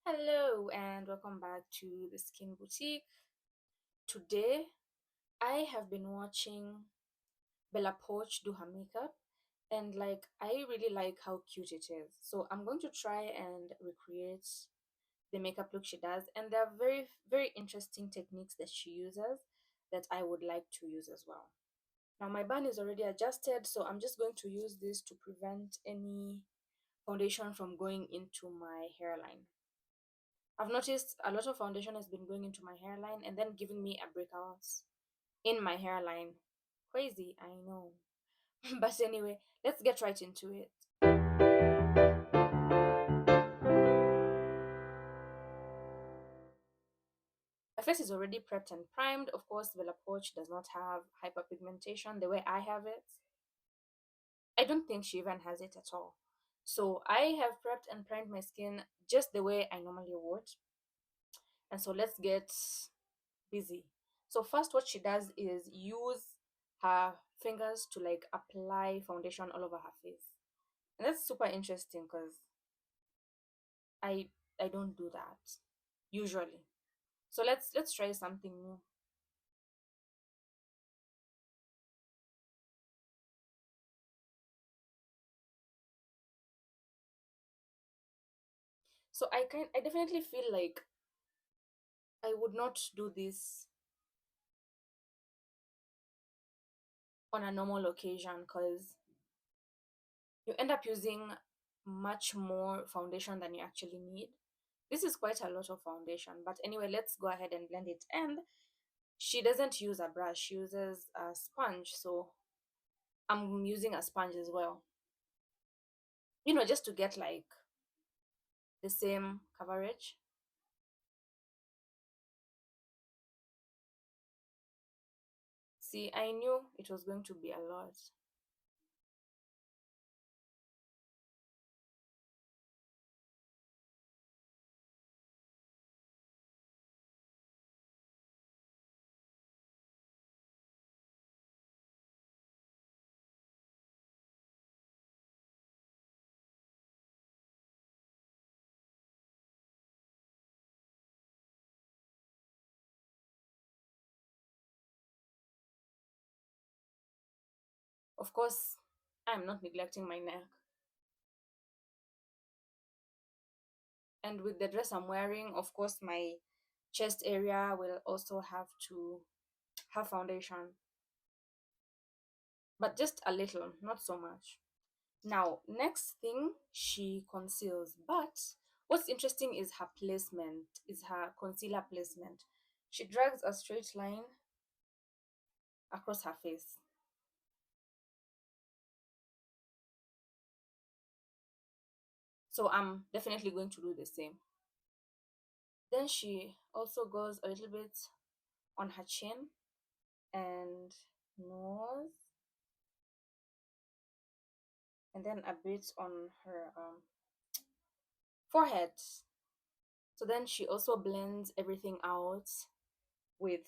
Hello and welcome back to the Skin Boutique. Today, I have been watching Bella Poarch do her makeup, and I really like how cute it is. So I'm going to try and recreate the makeup look she does, and there are very interesting techniques that she uses that I would like to use as well. Now my bun is already adjusted, so I'm just going to use this to prevent any foundation from going into my hairline. I've noticed a lot of foundation has been going into my hairline and then giving me a breakout in my hairline. Crazy, I know. But anyway, let's get right into it. My face is already prepped and primed. Of course, Bella Poarch does not have hyperpigmentation the way I have it. I don't think she even has it at all. So I have prepped and primed my skin just the way I normally would. And so let's get busy. So first what she does is use her fingers to apply foundation all over her face. And that's super interesting because I I don't do that usually. So let's try something new. So I definitely feel like I would not do this on a normal occasion because you end up using much more foundation than you actually need. This is quite a lot of foundation, but anyway, let's go ahead and blend it. And she doesn't use a brush, she uses a sponge. So I'm using a sponge as well, just to get the same coverage. See, I knew it was going to be a lot. Of course, I'm not neglecting my neck. And with the dress I'm wearing, of course, my chest area will also have to have foundation, but just a little, not so much. Now, next thing, she conceals. But what's interesting is her placement, is her concealer placement. She drags a straight line across her face. So I'm definitely going to do the same. Then she also goes a little bit on her chin and nose, and then a bit on her forehead. So then she also blends everything out with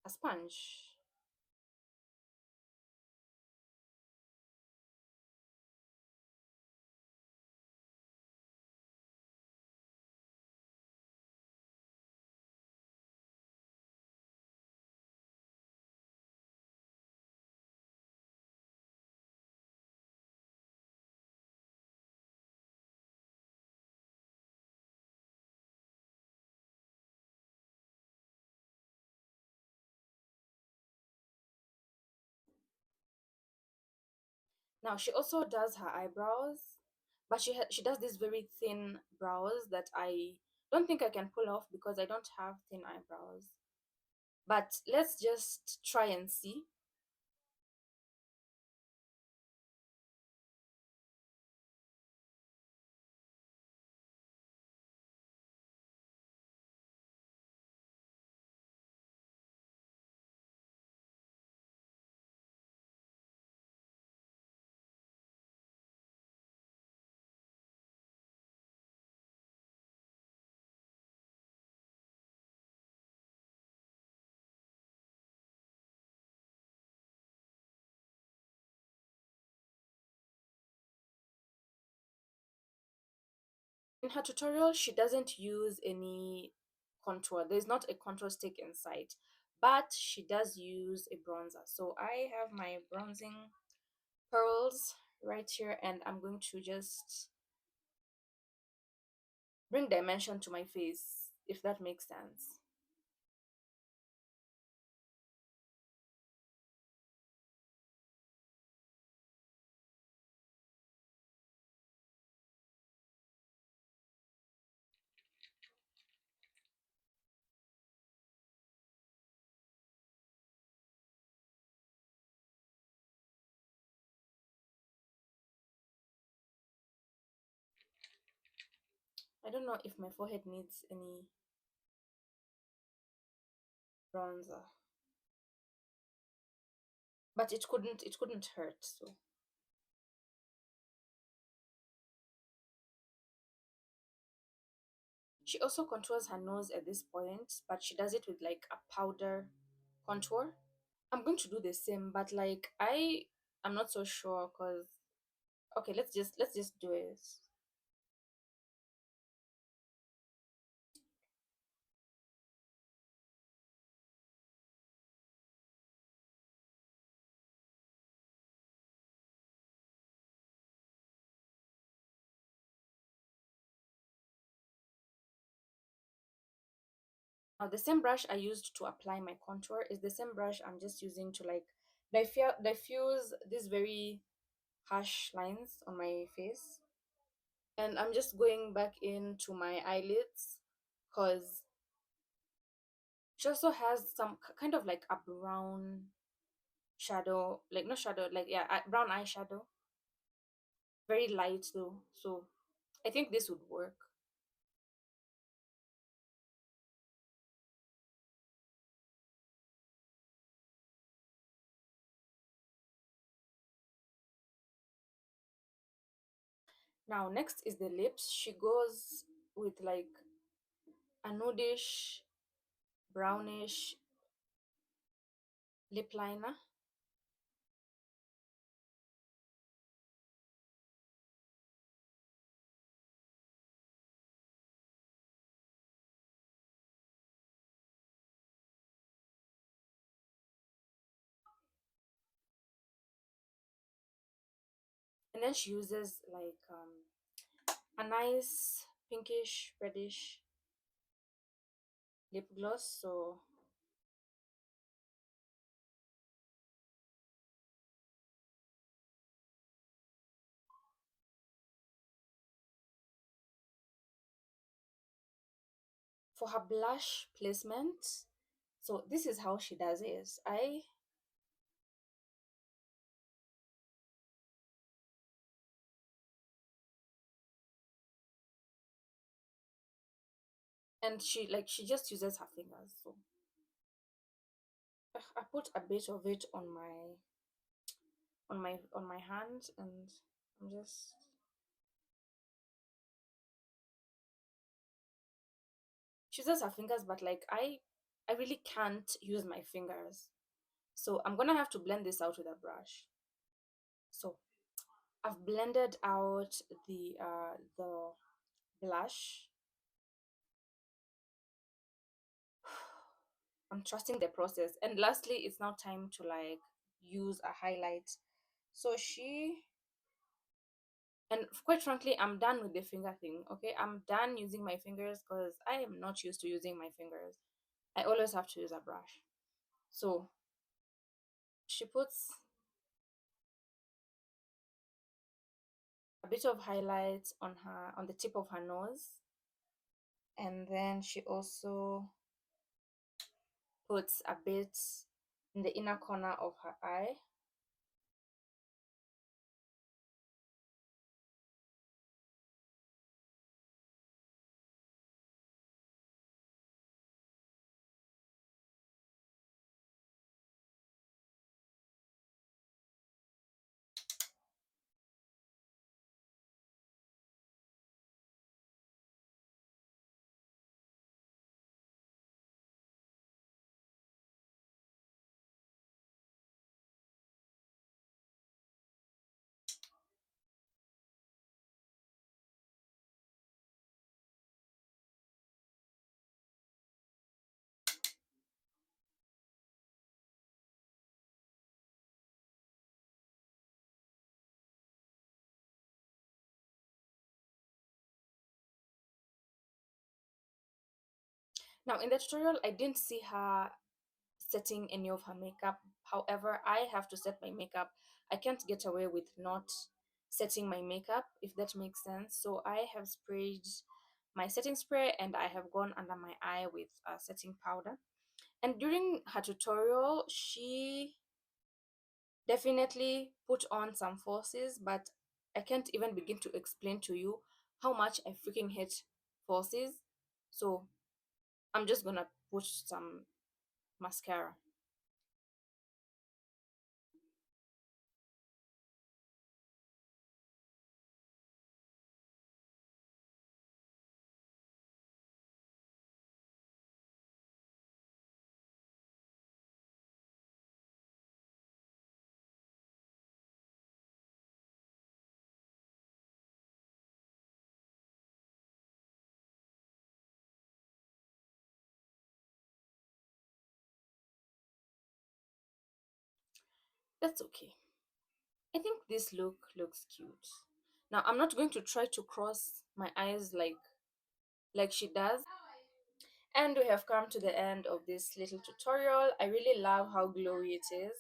a sponge. Now she also does her eyebrows, but she does these very thin brows that I don't think I can pull off because I don't have thin eyebrows. But let's just try and see. in her tutorial, she doesn't use any contour. There's not a contour stick inside, but she does use a bronzer. So I have my bronzing pearls right here, and I'm going to just bring dimension to my face, if that makes sense. I don't know if my forehead needs any bronzer, but it couldn't hurt. So she also contours her nose at this point, but she does it with like a powder contour. I'm going to do the same, but like I'm not so sure because okay, let's just do it. Now the same brush I used to apply my contour is the same brush I'm just using to like diffuse these very harsh lines on my face. And I'm just going back into my eyelids because she also has some kind of like a brown shadow, like not shadow, like yeah, brown eyeshadow, very light though. So I think this would work. Now next is the lips. She goes with like a nudish, brownish lip liner, and then she uses like a nice pinkish reddish lip gloss. So for her blush placement, so this is how she does it. I and she just uses her fingers. So I put a bit of it on my hand, and I'm just she uses her fingers, but like I really can't use my fingers. So I'm gonna have to blend this out with a brush. So I've blended out the blush. I'm trusting the process. And lastly, it's now time to like use a highlight. So she and quite frankly, I'm done with the finger thing. Okay, I'm done using my fingers because I am not used to using my fingers. I always have to use a brush. So she puts a bit of highlight on the tip of her nose, and then she also puts a bit in the inner corner of her eye. Now, in the tutorial, I didn't see her setting any of her makeup. However, I have to set my makeup. I can't get away with not setting my makeup, if that makes sense. So I have sprayed my setting spray and I have gone under my eye with setting powder. And during her tutorial, she definitely put on some forces, but I can't even begin to explain to you how much I freaking hate forces. So I'm just gonna put some mascara. That's okay. I think this look looks cute. Now I'm not going to try to cross my eyes like she does. And we have come to the end of this little tutorial. I really love how glowy it is.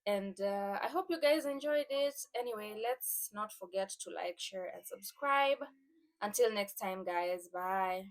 And I hope you guys enjoyed it. Anyway, let's not forget to like, share, and subscribe. Until next time, guys. Bye.